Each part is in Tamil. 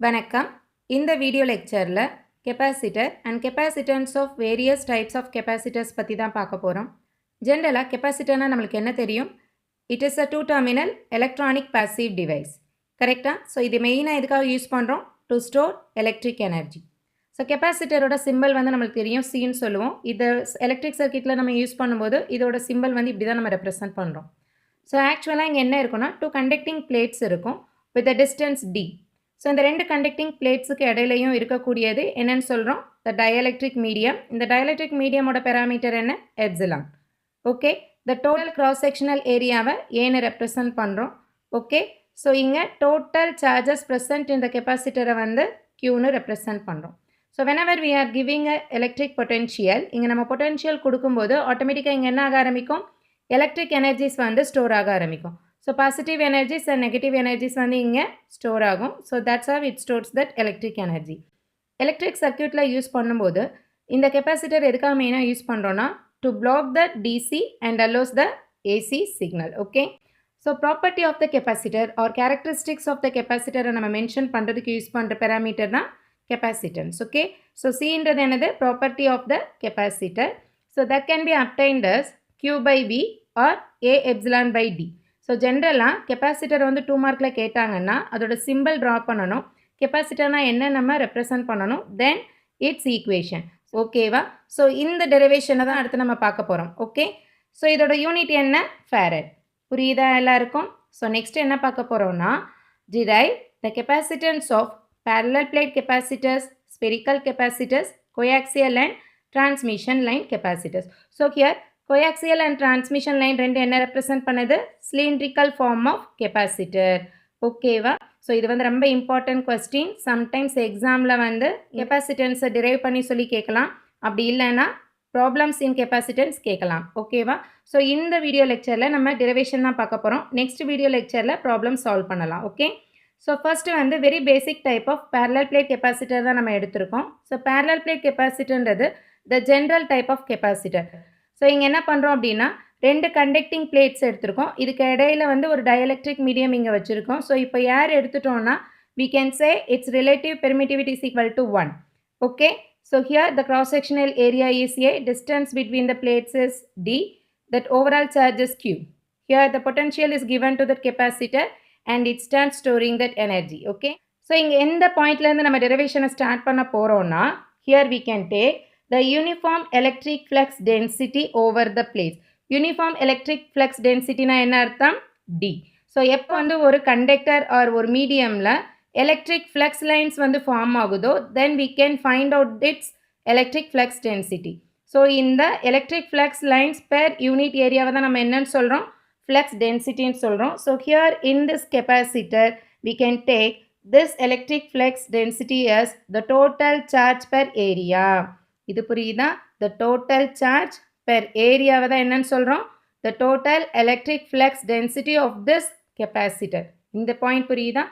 வணக்கம். இந்த வீடியோ லெக்சரில் capacitor and capacitance of various types of capacitors பற்றி தான் பார்க்க போகிறோம். ஜென்ரலாக கெப்பாசிட்டர்னா நம்மளுக்கு என்ன தெரியும்? It is a two terminal electronic passive device. கரெக்டாக? ஸோ இது மெயினாக எதுக்காக யூஸ் பண்ணுறோம்? To store electric energy. So கெப்பாசிட்டரோட சிம்பிள் வந்து நம்மளுக்கு தெரியும், சின்னு சொல்லுவோம். இது எலக்ட்ரிக் சர்க்கியூட்டில் நம்ம யூஸ் பண்ணும்போது இதோட சிம்பிள் வந்து இப்படி தான் நம்ம ரெப்ரசென்ட் பண்ணுறோம். ஸோ ஆக்சுவலாக இங்கே என்ன இருக்குன்னா, டூ கண்டக்டிங் பிளேட்ஸ் இருக்கும் with a distance D. So இந்த ரெண்டு கண்டக்டிங் பிளேட்ஸுக்கு இடையிலையும் இருக்கக்கூடியது என்னன்னு சொல்கிறோம்? The dielectric medium. இந்த டயலெக்ட்ரிக் மீடியமோட பேராமீட்டர் என்ன? Epsilon. Okay, the total cross sectional ஏரியாவை ஏன்னு ரெப்ரசன்ட் பண்ணுறோம். ஓகே, ஸோ இங்கே டோட்டல் சார்ஜஸ் ப்ரெசன்ட் இந்த கெப்பாசிட்டரை வந்து கியூன்னு ரெப்ரசன்ட் பண்ணுறோம். So whenever we are giving a electric potential, இங்கே நம்ம பொட்டென்ஷியல் கொடுக்கும்போது ஆட்டோமேட்டிக்காக இங்கே என்ன ஆக ஆரம்பிக்கும்? எலக்ட்ரிக் எனர்ஜிஸ் வந்து ஸ்டோர் ஆக ஆரம்பிக்கும். So positive energies and negative energies வந்து இங்கே ஸ்டோர் ஆகும். So that's how it stores that electric energy. Electric சர்க்யூட்டில் யூஸ் பண்ணும்போது இந்த கெப்பாசிட்டர் எதுக்காக மெயினாக யூஸ் பண்ணுறோன்னா, to block the DC and allows the AC signal. Okay, so property of the capacitor or characteristics of the கெப்பாசிட்டரை நம்ம மென்ஷன் பண்ணுறதுக்கு யூஸ் பண்ணுற பேராமீட்டர் தான் கெப்பாசிட்டன்ஸ். ஓகே, ஸோ சின்றது என்னது? Property of the capacitor. So that can be obtained as Q by V or A epsilon by D. ஸோ ஜென்ரலாக கெப்பாசிட்டர் வந்து 2 மார்க்கில் கேட்டாங்கன்னா அதோட சிம்பிள் ட்ரா பண்ணணும். கெப்பாசிட்டர்னா என்ன நம்ம ரெப்ரசன்ட் பண்ணணும், தென் இட்ஸ் ஈக்குவேஷன். ஓகேவா? ஸோ இந்த டெரிவேஷனை தான் அடுத்து நம்ம பார்க்க போகிறோம். ஓகே, ஸோ இதோட யூனிட் என்ன? ஃபேரட். புரியுதா எல்லாருக்கும்? ஸோ நெக்ஸ்ட் என்ன பார்க்க போகிறோம்னா, derive the capacitance of parallel plate capacitors, spherical capacitors, coaxial and transmission line capacitors. So here coaxial and transmission line ரெண்டு என்ன ரெப்ரசன்ட் பண்ணுது? cylindrical form of capacitor. ஓகேவா? ஸோ இது வந்து ரொம்ப இம்பார்ட்டன்ட் கொஸ்டின். சம்டைம்ஸ் எக்ஸாமில் வந்து கெப்பாசிட்டன்ஸை டிரைவ் பண்ணி சொல்லி கேட்கலாம், அப்படி இல்லைன்னா ப்ராப்ளம்ஸ் இன் கெப்பாசிட்டன்ஸ் கேட்கலாம். ஓகேவா? ஸோ இந்த வீடியோ லெக்சரில் நம்ம டெரிவேஷன் தான் பார்க்க போகிறோம். நெக்ஸ்ட் வீடியோ லெக்சரில் ப்ராப்ளம் சால்வ் பண்ணலாம். ஓகே, ஸோ ஃபஸ்ட்டு வந்து very basic type of parallel plate capacitor தான் நம்ம எடுத்திருக்கோம். ஸோ parallel plate கெப்பாசிட்டர்ன்றது the general type of capacitor. So இங்கே என்ன பண்ணுறோம் அப்படின்னா, ரெண்டு கண்டக்டிங் பிளேட்ஸ் எடுத்திருக்கோம். இதுக்கு இடையில வந்து ஒரு டயலெக்ட்ரிக் மீடியம் இங்கே வச்சுருக்கோம். ஸோ இப்போ யார் எடுத்துட்டோம்னா, we can say its relative permittivity is equal to 1. Okay, so here the cross sectional area is A, distance between the plates is D, that overall charge is Q. Here the potential is given to the capacitor and it starts storing that energy. Okay, so இங்கே எந்த பாயிண்ட்லேருந்து நம்ம டெரிவேஷனை ஸ்டார்ட் பண்ண போகிறோம்னா, here we can take the uniform electric flux density over the plates. Uniform electric flux density na என்ன அர்த்தம்? D. ஸோ எப்போ வந்து ஒரு கண்டக்டர் ஆர் ஒரு மீடியமில் எலக்ட்ரிக் ஃப்ளக்ஸ் லைன்ஸ் வந்து ஃபார்ம் ஆகுதோ, then we can find out its electric flux density. So இந்த electric flux lines per unit ஏரியாவை தான் நம்ம என்னன்னு சொல்கிறோம்? flux density ன்னு சொல்கிறோம். So here in this capacitor we can take this electric flux density as the total charge per area. இது புரியுதா? the total charge per area தான் என்னன்னு சொல்கிறோம்? the total electric flux density of this capacitor. இந்த பாயிண்ட் புரியுதா?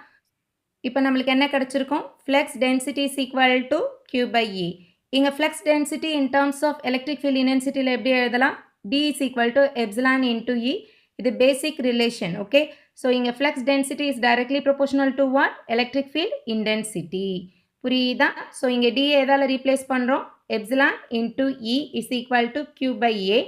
இப்போ நம்மளுக்கு என்ன கிடச்சிருக்கும்? flux density is equal to Q by E. இங்கே flux density in terms of electric field intensity எப்படி எழுதலாம்? D is equal to epsilon into E. இது பேசிக் ரிலேஷன். ஓகே, ஸோ இங்கே flux density is directly proportional to what? Electric field intensity. புரியுதா? ஸோ இங்கே டி எதால் ரீப்ளேஸ் பண்ணுறோம்? Epsilon into E is equal to Q by A.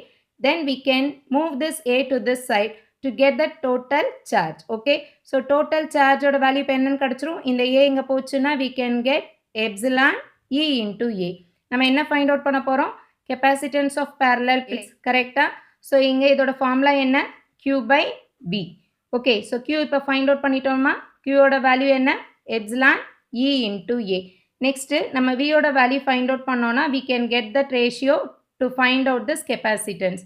Then we can move this A to this side to get the total charge. Okay, so total சார்ஜோட வேல்யூ இப்போ என்னன்னு கிடச்சிரும்? இந்த ஏ இங்கே போச்சுன்னா we can get epsilon E into A. நம்ம என்ன ஃபைண்ட் அவுட் பண்ண போகிறோம்? Capacitance of parallel plates. கரெக்டாக? ஸோ இங்கே இதோட ஃபார்முலா என்ன? Q by V. Okay, so Q இப்போ ஃபைண்ட் அவுட் பண்ணிட்டோமா? Qயோட வேல்யூ என்ன? Epsilon E into A. Next நம்ம Vயோட வேல்யூ ஃபைண்ட் அவுட் பண்ணோன்னா we can get that ratio to find out this capacitance.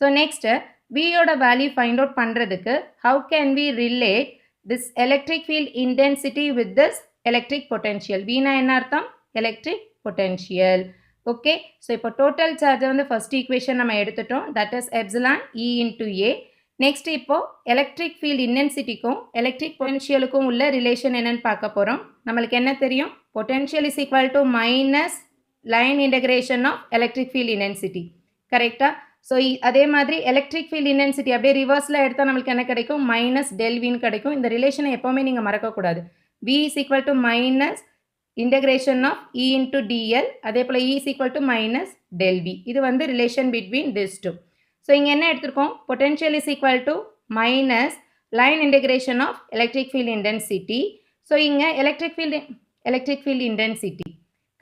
So next Vயோட வேல்யூ ஃபைண்ட் அவுட் பண்ணுறதுக்கு how can we relate this electric field intensity with this electric potential? Vனா என்ன அர்த்தம்? electric potential. ஓகே, ஸோ இப்போ டோட்டல் சார்ஜை வந்து ஃபர்ஸ்ட் ஈக்குவேஷன் நம்ம எடுத்துட்டோம், that is epsilon E into A. Next இப்போ எலக்ட்ரிக் ஃபீல்ட் இன்டென்சிட்டிக்கும் எலக்ட்ரிக் பொட்டென்ஷியலுக்கும் உள்ள ரிலேஷன் என்னன்னு பார்க்க போகிறோம். நம்மளுக்கு என்ன தெரியும்? Potential is equal to minus line integration of electric field intensity. கரெக்டாக? ஸோ அதே மாதிரி எலக்ட்ரிக் ஃபீல்ட் இன்டென்சிட்டி அப்படியே ரிவர்ஸில் எடுத்தால் நம்மளுக்கு என்ன கிடைக்கும்? மைனஸ் டெல் வின்னு கிடைக்கும். இந்த ரிலேஷனை எப்போவுமே நீங்கள் மறக்கக்கூடாது. V is equal to minus integration of E into dl, அதே போல E is equal to minus del V. இது வந்து relation between these two. So இங்க என்ன எடுத்திருக்கோம்? Potential is equal to minus line integration of electric field intensity. So இங்க electric field intensity.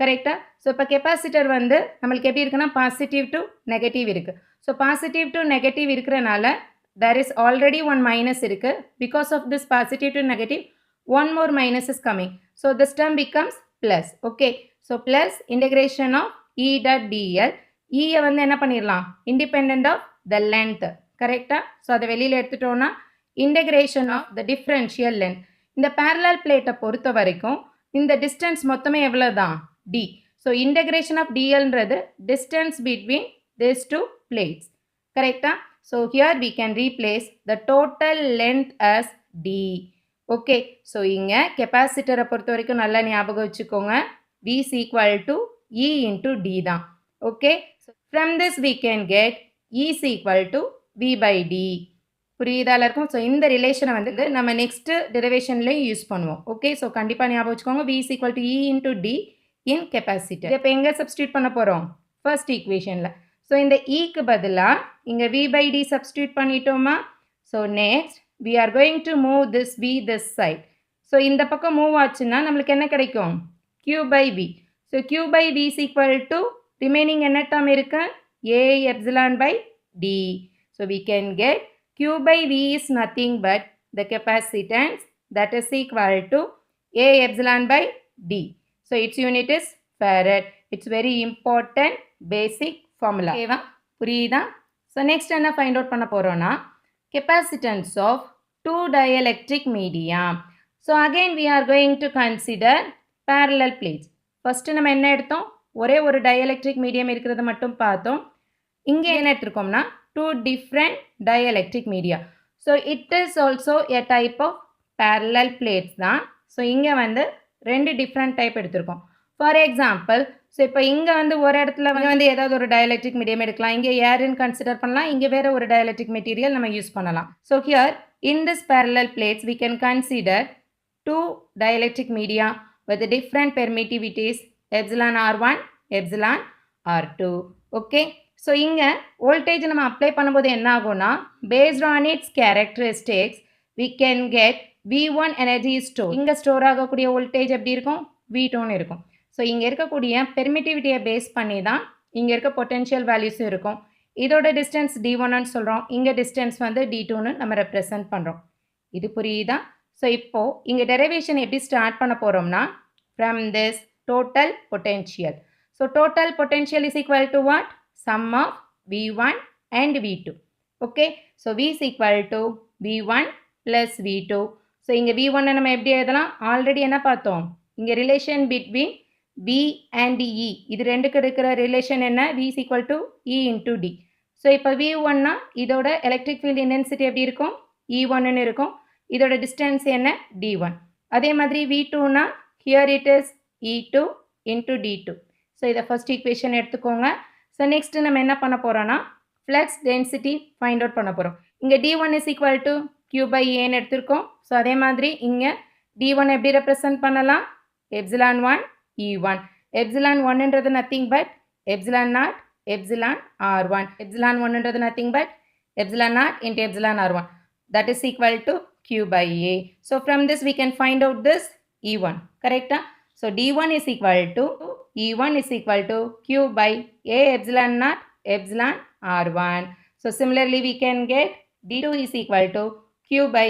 கரெக்டா? ஸோ இப்போ கெப்பாசிட்டர் வந்து நம்மளுக்கு எப்படி இருக்குன்னா பாசிட்டிவ் டு நெகட்டிவ் இருக்குது. ஸோ பாசிட்டிவ் டு நெகட்டிவ் இருக்கிறனால there is already one minus இருக்கு. Because of this positive to negative, one more minus is coming. So this term becomes plus. Okay. So plus integration of E dot dl. E வந்து என்ன பண்ணிடலாம்? Independent of the length. கரெக்டா? ஸோ அதை வெளியில் எடுத்துட்டோம்னா integration of the differential length. இந்த parallel plate பொறுத்த வரைக்கும் இந்த distance மொத்தமே எவ்வளோ தான்? D. So integration of dlன்றது distance between these two plates. கரெக்டா? So here we can replace the total length as D. Okay. So இங்க கெப்பாசிட்டரை பொறுத்த வரைக்கும் நல்லா ஞாபகம் வச்சுக்கோங்க. V is equal to E into D தான். Okay. So from this we can get E is equal to V by D. புரியுதால இருக்கும். ஸோ இந்த ரிலேஷனை வந்து நம்ம நெக்ஸ்ட் டெரிவேஷன்லையும் யூஸ் பண்ணுவோம். ஓகே. ஸோ கண்டிப்பாக ஞாபகம் வச்சுக்கோங்க. V is equal to E into D in capacitor. இப்போ எங்கே சப்ஸ்டியூட் பண்ண போகிறோம்? ஃபர்ஸ்ட் ஈக்குவேஷனில். ஸோ இந்த ஈக்கு பதிலாக இங்கே V by D சப்ஸ்டியூட் பண்ணிட்டோமா? So next we are going to move this V this side. So இந்த பக்கம் மூவ் ஆச்சுன்னா நம்மளுக்கு என்ன கிடைக்கும்? Q by V. So Q by V is equal to remaining என்ன டேர்ம் இருக்கு? A epsilon by D. So we can get Q by V is nothing but the capacitance that is equal to A epsilon by D. So its unit is farad. It's very important basic formula. Okay, புரியுதா? So next என்ன find out பண்ண போறோம்னா capacitance of two dielectric medium. So again we are going to consider parallel plates. First நம்ம என்ன எடுத்தோம்? ஒரே ஒரு dielectric medium இருக்கிறது மட்டும் பார்த்தோம். இங்கே என்ன எடுத்துருக்கோம்னா two different dielectric media. So it is also a type of parallel plates தான். So இங்கே வந்து ரெண்டு டிஃப்ரெண்ட் டைப் எடுத்திருக்கோம். ஃபார் எக்ஸாம்பிள், ஸோ இப்போ இங்கே வந்து ஒரு இடத்துல வந்து ஏதாவது ஒரு டயலெக்ட்ரிக் மீடியம் எடுக்கலாம். இங்கே ஏர்ன்னு கன்சிடர் பண்ணலாம். இங்கே வேறு ஒரு டயலெக்ட்ரிக் மெட்டீரியல் நம்ம யூஸ் பண்ணலாம். So here in this parallel plates we can consider two dielectric media with different permittivities epsilon R1, epsilon R2. Okay. So இங்கே வோல்டேஜ் நம்ம அப்ளை பண்ணும்போது என்ன ஆகும்னா based on it's characteristics we can get V1 energy store. இங்கே ஸ்டோர் ஆகக்கூடிய வோல்டேஜ் எப்படி இருக்கும்? V2ன்னு இருக்கும். ஸோ இங்கே இருக்கக்கூடிய பெர்மிட்டிவிட்டியை பேஸ் பண்ணி தான் இங்கே இருக்க பொட்டென்ஷியல் வேல்யூஸும் இருக்கும். இதோட டிஸ்டன்ஸ் D1ன்னு சொல்கிறோம். இங்கே டிஸ்டன்ஸ் வந்து D2ன்னு நம்ம ரெப்ரசன்ட் பண்ணுறோம். இது புரியுதா? ஸோ இப்போது இங்கே டெரிவேஷன் எப்படி ஸ்டார்ட் பண்ண போகிறோம்னா from this total potential. So total potential is equal to what? Sum of V1 and V2. Okay. So V is equal to V1 plus V2. So இங்கே V1 நம்ம எப்படி எழுதலாம்? ஆல்ரெடி என்ன பார்த்தோம்? இங்கே relation between V and E. இது ரெண்டுக்கு இருக்கிற ரிலேஷன் என்ன? V is equal to E into D. So இப்போ V1னா இதோட எலக்ட்ரிக் ஃபீல்ட் இன்டென்சிட்டி எப்படி இருக்கும்? E1ன்னு இருக்கும். இதோட டிஸ்டன்ஸ் என்ன? D1. அதே மாதிரி V2னா here it is E2 into D2. So இதை ஃபர்ஸ்ட் ஈக்குவேஷன் எடுத்துக்கோங்க. ஸோ நெக்ஸ்ட் நம்ம என்ன பண்ண போகிறோன்னா ஃப்ளக்ஸ் டென்சிட்டி ஃபைண்ட் அவுட் பண்ண போகிறோம். இங்கே D1 is equal to Q by Aன்னு எடுத்திருக்கோம். ஸோ அதே மாதிரி இங்கே D1 எப்படி ரெப்ரசன்ட் பண்ணலாம்? epsilon 1 E1. epsilon 1ன்றது nothing but epsilon naught epsilon R1. epsilon 1ன்றது nothing but epsilon naught into epsilon R1. That is equal to Q by A. So from this we can find out this E1. Correcta? So D1 is equal to E1 is equal to Q by A epsilon naught epsilon R1. So similarly we can get D2 is equal to Q by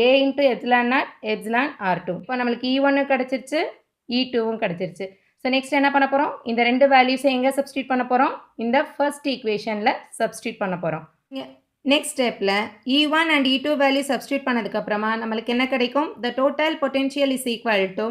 A into epsilon naught epsilon R2. இப்போ நம்மளுக்கு E1 கிடைச்சிருச்சு, E2வும் கிடைச்சிருச்சு. ஸோ நெக்ஸ்ட் என்ன பண்ண போகிறோம்? இந்த ரெண்டு வேல்யூஸை எங்கே சப்ஸ்டியூட் பண்ண போகிறோம்? இந்த ஃபர்ஸ்ட் ஈக்குவேஷனில் சப்ஸ்டியூட் பண்ண போகிறோம். நெக்ஸ்ட் ஸ்டெப்பில் E1 and E2 value substitute பண்ணதுக்கப்புறமா நம்மளுக்கு என்ன கிடைக்கும்? The total potential is equal to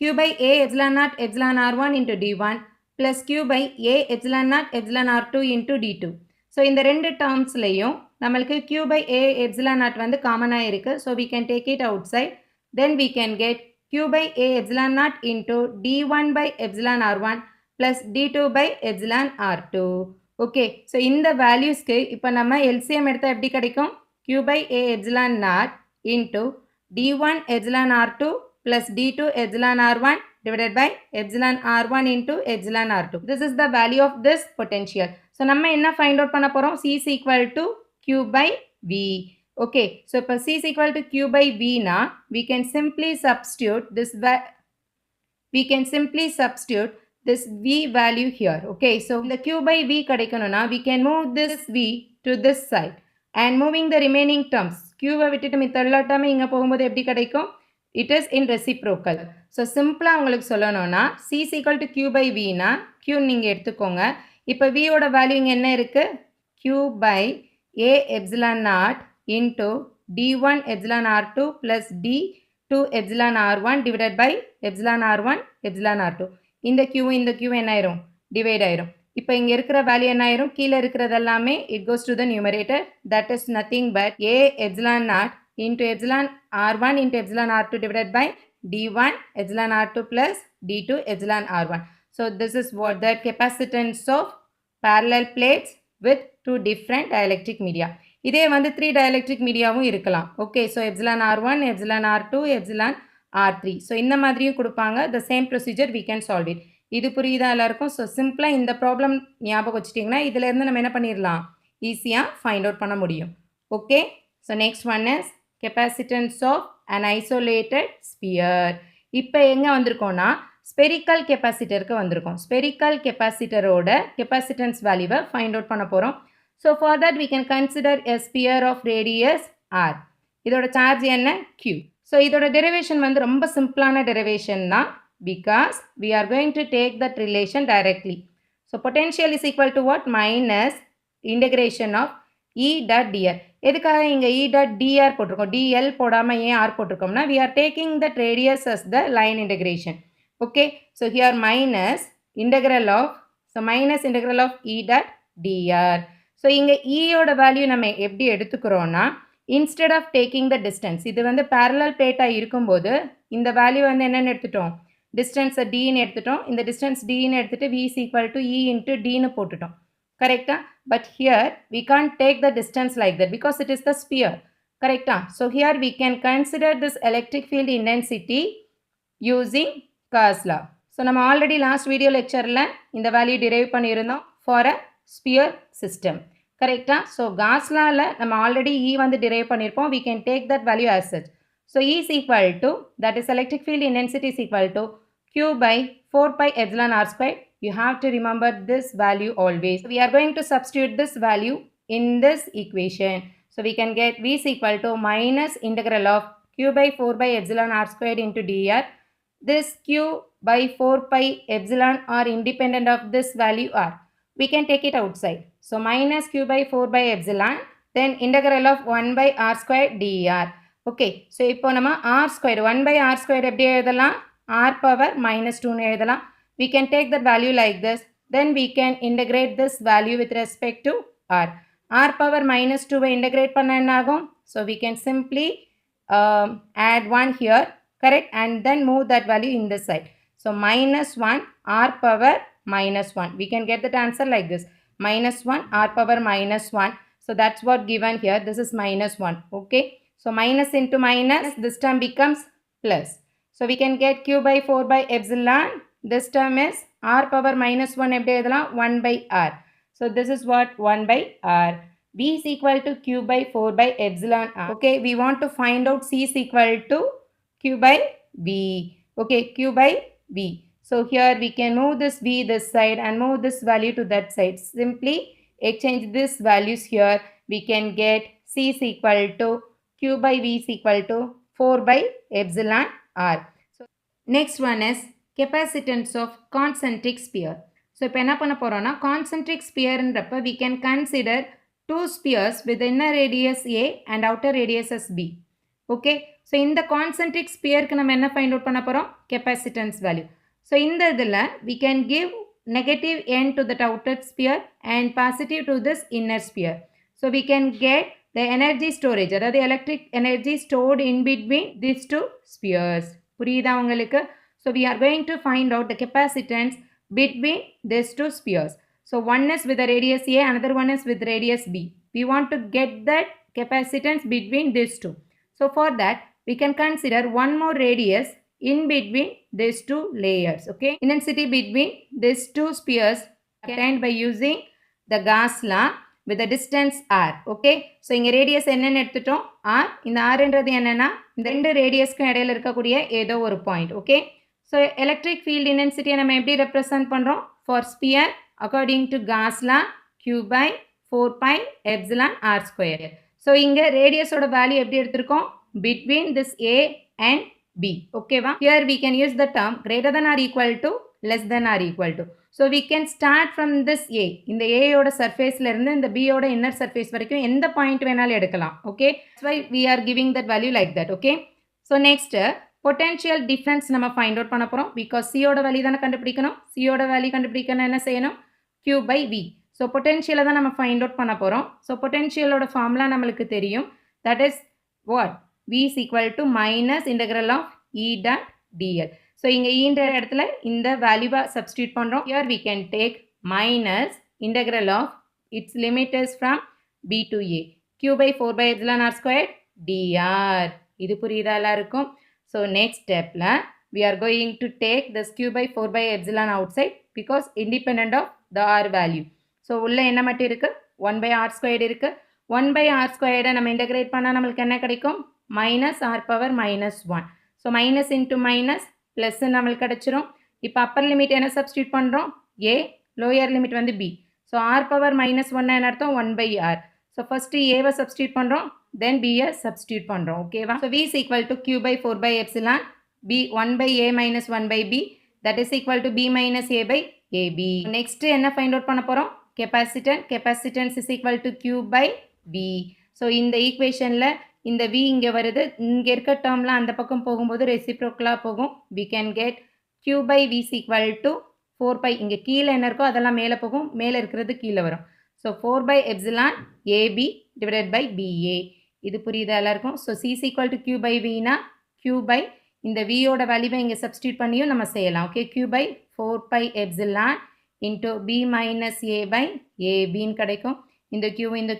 Q by A epsilon naught epsilon R1 into D1 plus Q by A epsilon naught epsilon R2 into D2. So இந்த ரெண்டு டேர்ம்ஸ்லையும் நம்மளுக்கு Q by A epsilon naught வந்து காமனாக இருக்குது. So we can take it outside. Then we can get Q by A epsilon naught into D1 by epsilon R1 plus D2 by epsilon R2. Okay. So இந்த வேல்யூஸ்க்கு இப்போ நம்ம எல்சிஎம் எடுத்தால் எப்படி கிடைக்கும்? Q by A epsilon naught into D1 epsilon R2 plus d2 epsilon r1 divided by epsilon r1 into epsilon r2. This is the value of this potential. So நம்ம என்ன find out பண்ண போறோம்? C is equal to Q by V. Okay, so இப்போ C is equal to Q by V na we can simply substitute this this V value here. Okay, so the Q by V கிடைக்கணும்னா we can move this V to this side and moving the remaining terms. Q வை விட்டுட்டு மித்த எல்லா டேர்மே இங்க போகும்போது எப்படி கிடைக்கும்? It is in reciprocal. So simple உங்களுக்கு சொல்லணும்னா C is equal to Q by V னா Q நீங்க எடுத்துக்கோங்க. இப்போ V ஓட வேல்யூ இங்க என்ன இருக்கு? Q by A epsilon naught into D1 epsilon R2 plus D2 epsilon R1 divided by epsilon R1 epsilon R2. இந்த Q என்ன ஆயிரும்? டிவைட் ஆயிரும். இப்போ இங்க இருக்கிற வேல்யூ என்ன ஆயிரும்? கீழ இருக்கிறது எல்லாமே it goes to the numerator. That is nothing but A epsilon naught into epsilon R1 into epsilon R2 divided by D1 epsilon R2 plus D2 epsilon R1. So this is what the capacitance of parallel plates with two different dielectric media. இதே வந்து 3 dielectric mediaவும் இருக்கலாம். Okay, so epsilon R1, epsilon R2, epsilon R3. So இந்த மாதிரியும் கொடுப்பாங்க. The same procedure we can solve it. இது புரியுதா எல்லாருக்கும்? So simple இந்த problem ஞாபகம் வச்சிட்டீங்கன்னா இதில இருந்து நம்ம என்ன பண்ணிரலாம்? ஈஸியா find out பண்ண முடியும். Okay, so next one is capacitance of an isolated sphere. இப்போ எங்க வந்திருக்கோம்னா spherical capacitorக்கு வந்திருக்கோம். Spherical capacitorோட capacitance value find out பண்ண போறோம். So for that we can consider a sphere of radius r. இதோட charge என்ன? Q. So இதோட derivation வந்து ரொம்ப சிம்பிளான derivation தான் because we are going to take that relation directly. So potential is equal to what? Minus integration of E dot dr. எதுக்காக இங்க E dot dr போட்டிருக்கோம்? dl போடாம ஏன் r போட்டிருக்கோம்னா we are taking that radius as the line integration. Okay, so here minus integral of E dot dr. So இங்க E ஓட வேல்யூ நம்ம எப்படி எடுத்துக்கிறோம்னா instead of taking the distance, இது வந்து parallel plate இருக்கும்போது இந்த வேல்யூ வந்து என்னன்னு எடுத்துட்டோம்? distance d ன்னு எடுத்துட்டோம். இந்த distance d ன்னு எடுத்துட்டு v is equal to E into d ன்னு போட்டுட்டோம். கரெக்ட்டா? But here we can't take the distance like that because it is the sphere. கரெக்ட்டா? So here we can consider this electric field intensity using Gauss law. So நம்ம already last video lectureல இந்த வேல்யூ derive பண்ணியிருந்தோம் for a sphere system. கரெக்ட்டா? So Gauss lawல நம்ம already E வந்து derive பண்ணியிருப்போம். We can take that value as such. So E is equal to, that is electric field intensity is equal to Q by 4 pi epsilon r square. You have to remember this value always. So we are going to substitute this value in this equation. So we can get V is equal to minus integral of Q by 4 by epsilon r squared into dr. This Q by 4 pi epsilon are independent of this value r. We can take it outside. So minus Q by 4 by epsilon, then integral of 1 by r square dr. Okay, so இப்போ நம்ம r square 1 by r square எப்படி எழுதலாம்? r power minus 2 ன்னு எழுதலாம். We can take that value like this. Then we can integrate this value with respect to r. r power minus 2 why integrate பண்ண என்ன ஆகும்? So we can simply add 1 here, correct? And then move that value in this side. So minus 1 r power minus 1. We can get that answer like this. Minus 1 r power minus 1. So that's what given here. This is minus 1. Okay. So minus into minus, this term becomes plus. So we can get Q by 4 by epsilon. This term is r power minus 1 எப்படி எழுதலாம்? 1 by r. So this is what? 1 by r. V is equal to Q by 4 by epsilon r. Okay, we want to find out C is equal to Q by V. Okay, Q by V. So here we can move this V this side and move this value to that side. Simply exchange these values here. We can get C is equal to Q by V is equal to 4 by epsilon r. So next one is capacitance of concentric sphere. So இப்போ என்ன பண்ண போறோம்னா concentric sphereன்றப்ப we can consider two spheres with inner radius A and outer radius as B. Okay, so இந்த concentric sphereக்கு நம்ம என்ன find out பண்ண போறோம்? Capacitance value. So இந்த இதில் we can give negative n to that outer sphere and positive to this inner sphere. So we can get the energy storage, அதாவது electric energy stored in between these two spheres. புரியுதா உங்களுக்கு? So we are going to find out the capacitance between these two spheres. So one is with the radius A, another one is with radius B. We want to get that capacitance between these two. So for that, we can consider one more radius in between these two layers. Okay, intensity between these two spheres obtained by using the Gauss law with the distance r. Okay, so இங்க radius என்னன்னு எடுத்துட்டோம் r. இந்த r என்றது என்னன்னா இந்த ரெண்டு ரேடியஸ்க்கும் இடையில இருக்கக்கூடிய ஏதோ ஒரு point. Okay, so electric field intensity நம்ம எப்படி ரெப்ரசன்ட் பண்றோம்? for sphere according to Gauss law q by 4 pi epsilon r square. so இங்க ரேடியஸோட வேல்யூ எப்படி எடுத்திருக்கோம்? between this a and b. ஓகேவா? here we can use the term greater than or equal to less than or equal to. so we can start from this a. இந்த a யோட சர்ஃபேஸ்ல இருந்து இந்த b யோட இன்னர் சர்ஃபேஸ் வரைக்கும் எந்த பாயிண்ட் வேணாலும் எடுக்கலாம். Okay, that's why we are giving that value like that. okay, so next potential difference நம்ம find out பண்ண போறோம். because c யோட வேல்யூ தான கண்டுபிடிக்கணும். c யோட வேல்யூ கண்டுபிடிக்கணும் என்ன செய்யணும்? q by v. so potential தான் நம்ம find out பண்ண போறோம். so potential ஓட ஃபார்முலா நமக்கு தெரியும். that is what? v is equal to minus integral of e dot dl. so இங்க e ன்ற இடத்துல இந்த வேல்யூவை substitute பண்றோம். here we can take minus integral of its limit is from b to a q by 4 by epsilon r squared dr. இது புரியுதா எல்லாருக்கும்? so next stepல we are going to take this q by 4 by epsilon outside because independent of the r value. so உள்ள என்ன மட்டும் இருக்கு? 1 by r squared இருக்கு. 1 by r squared நம்ம integrate பண்ணா நமக்கு என்ன கிடைக்கும்? minus r power minus 1. so minus into minus plus நம்மளுக்கு கிடைச்சிரும். இப்போ upper limit என்ன substitute பண்றோம்? a, lower limit வந்து b. so r power minus 1 என்ன அர்த்தம்? 1 by r. so first a why substitute பண்றோம், then b யை substitute பண்றோம். ஓகேவா? so v is equal to q by 4 by epsilon b 1 by a minus 1 by b, that is equal to b minus a by ab. next என்ன find out பண்ண போறோம்? capacitance. capacitance is equal to q by v. so இந்த equationல இந்த v இங்க வருது. இங்க இருக்க டேர்ம்ல அந்த பக்கம் போகும்போது ரெசிப்ரோக்கலா போகும். we can get q by v is equal to 4 pi. இங்க கீழே என்ன இருக்கோ அதெல்லாம் மேலே போகும், மேலே இருக்கிறது கீழே வரும். so 4 by epsilon ab divided by ba. இது புரியுதா எல்லாருக்கும்? so c is equal to q by v னா q by இந்த v யோட வேல்யூவை இங்க சப்ஸ்டிட்யூட் பண்ணியும் நம்ம செய்யலாம். Okay, q by 4 pi epsilon into b minus a by ab ன்னு கிடைக்கும். இந்த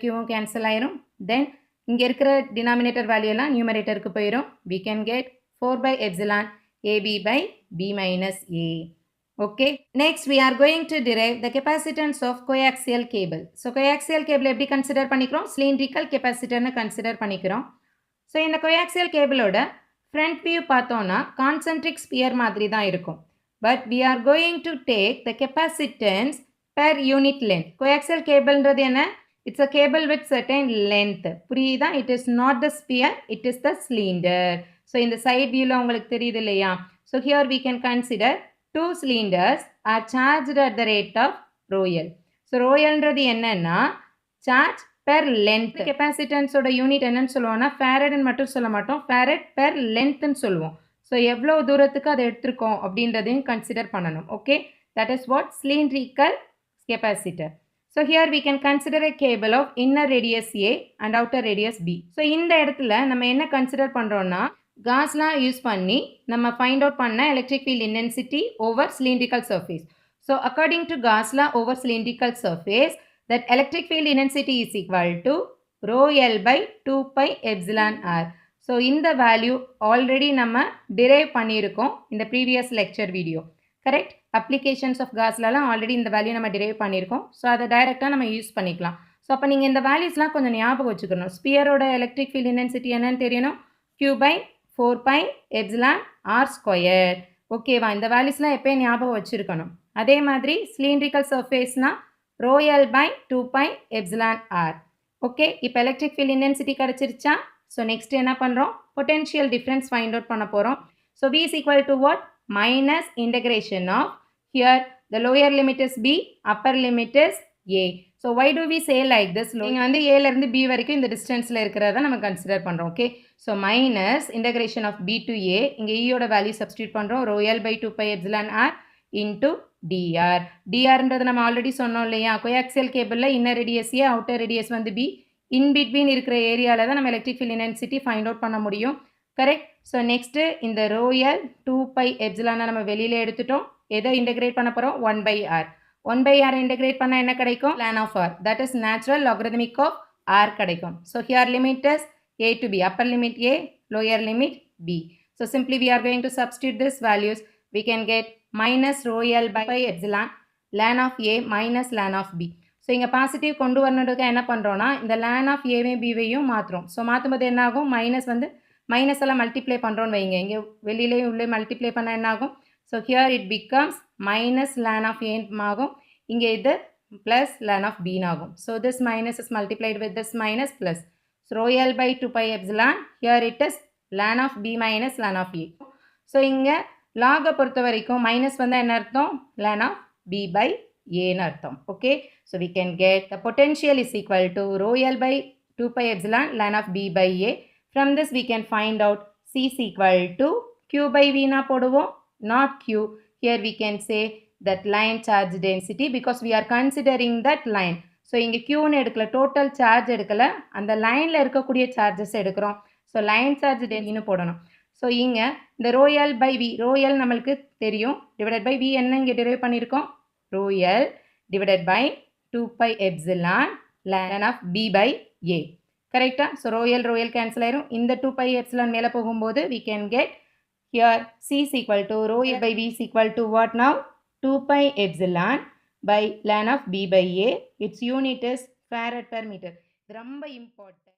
q கேன்சல் ஆயிரும். then இங்க இருக்கிற denominator value எல்லாம் numeratorக்கு போயிரும். we can get 4 by epsilon ab by b minus a. okay, next we are going to derive the capacitance of coaxial cable. so coaxial cable எப்படி கன்சிடர் பண்ணிக்கிறோம்? cylindrical capacitorன்னு கன்சிடர் பண்ணிக்கிறோம். so இந்த coaxial cableோட front view பார்த்தோம்னா concentric sphere மாதிரி தான் இருக்கும். but we are going to take the capacitance per unit length. coaxial cableன்றது என்ன? it's a cable with certain length. புரியுதா? it is not the sphere, it is the cylinder. so இந்த side viewல உங்களுக்கு தெரியுது இல்லையா? so here we can consider two cylinders are charged at the rate of rho l. so rho lன்றது என்னன்னா charge per length. capacitance ஓட யூனிட் என்னன்னு சொல்லுவோம்னா farad மட்டும் சொல்ல மாட்டோம், farad per length ன்னு சொல்லுவோம். so எவ்வளவு தூரத்துக்கு அதை எடுத்திருக்கோம் அப்படின்றதையும் கன்சிடர் பண்ணணும். okay, that is what cylindrical capacitor. so here we can consider a cable of inner radius a and outer radius b. so இந்த இடத்துல நம்ம என்ன கன்சிடர் பண்றோம்னா Gauss law யூஸ் பண்ணி நம்ம find out பண்ண electric field intensity over cylindrical surface. so according to Gauss law over cylindrical surface, that electric field intensity is equal to rho l by 2 pi epsilon r. so இந்த value already நம்ம derive பண்ணியிருக்கோம் இந்த previous lecture video. correct? applications of Gauss law already இந்த value நம்ம derive பண்ணியிருக்கோம். so அதை டைரக்டா நம்ம யூஸ் பண்ணிக்கலாம். so அப்ப நீங்க இந்த valuesலாம் கொஞ்சம் ஞாபகம் வச்சுக்கணும். sphere ஓட electric field intensity என்னன்னு தெரியணும்? q by 4 pi epsilon r square. ஓகேவா? இந்த வேல்யூஸ்லாம் எப்பயும் ஞாபகம் வச்சிருக்கணும். அதே மாதிரி cylindrical surfaceனா rho l by 2 pi epsilon r. Okay, இப்போ electric field intensity கிடைச்சிருச்சா? so next என்ன பண்றோம்? potential difference find out பண்ண போறோம். so v is equal to what? minus integration of, here the lower limit is b, upper limit is a. so why do we say like this? நீங்க வந்து a ல இருந்து b வரைக்கும் இந்த டிஸ்டன்ஸ்ல இருக்கிறத நம்ம கன்சிடர் பண்றோம். Okay, so minus integration of b to a, இங்க e யோட வேல்யூ சப்ஸ்டிட்யூட் பண்றோம், rho l by 2 pi epsilon r into dr. drன்றது நம்ம ஆல்ரெடி சொன்னோம் இல்லையா? coaxial cableல inner radius a, outer radius வந்து b, in between இருக்கிற ஏரியால தான் நம்ம electric field intensity find out பண்ண முடியும். கரெக்ட்? so next இந்த rho l 2 pi epsilon நம்ம வெளியில எடுத்துட்டோம். எதை இன்டகிரேட் பண்ண போறோம்? 1 by r. 1 by r integrate பண்ணா என்ன கிடைக்கும்? ln of r, that is natural logarithmic of r கிடைக்கும். so here limit is a to b, upper limit a, lower limit b. So simply we are going to substitute these values. We can get minus rho L by epsilon ln of A minus ln of B. So இங்கே பாசிட்டிவ் கொண்டு வரணுன்றதுக்கு என்ன பண்ணுறோன்னா இந்த லேன் ஆஃப் ஏவையும் பிவையும் மாற்றுறோம். ஸோ மாற்றும்போது என்ன ஆகும், மைனஸ் வந்து மைனஸ் எல்லாம் மல்டிப்ளை பண்ணுறோன்னு வைங்க, இங்கே வெளியிலேயும் உள்ளே மல்டிப்ளை பண்ணால் என்ன ஆகும், so here it becomes minus ln of A ஆகும், இங்கே இது ப்ளஸ் லேன் ஆஃப் பீன் ஆகும். So this minus is multiplied with this minus plus. So rho L by 2 pi epsilon, here it is ln of B minus ln of A. So இங்கே லாகை பொறுத்த வரைக்கும் மைனஸ் வந்து என்ன அர்த்தம், லேன் ஆஃப் பி பை ஏன்னு அர்த்தம். Okay, so we can get the potential is equal to rho L by 2 pi epsilon ln of B by A. From this we can find out C is equal to Q by V na போடுவோம், not Q. Here we can say that line charge density because we are considering that line. So இங்கே Qன்னு எடுக்கல, டோட்டல் சார்ஜ் எடுக்கல, அந்த லைனில் இருக்கக்கூடிய சார்ஜஸ் எடுக்கிறோம். ஸோ லைன் சார்ஜ் டென்சிட்டின்னு போடணும். ஸோ இங்கே இந்த rho L by V, rho L நம்மளுக்கு தெரியும், டிவைடட் பை வி என்ன இங்கே டெரைவ் பண்ணியிருக்கோம், rho L divided by 2 pi epsilon ln of B by A. Correct? So rho L cancel ஆயிரும். இந்த 2 pi epsilon மேலே போகும்போது we can get here C is equal to rho L by V is equal to what now? 2 pi epsilon by ln of B by A. Its unit is farad per meter. இது ரொம்ப important.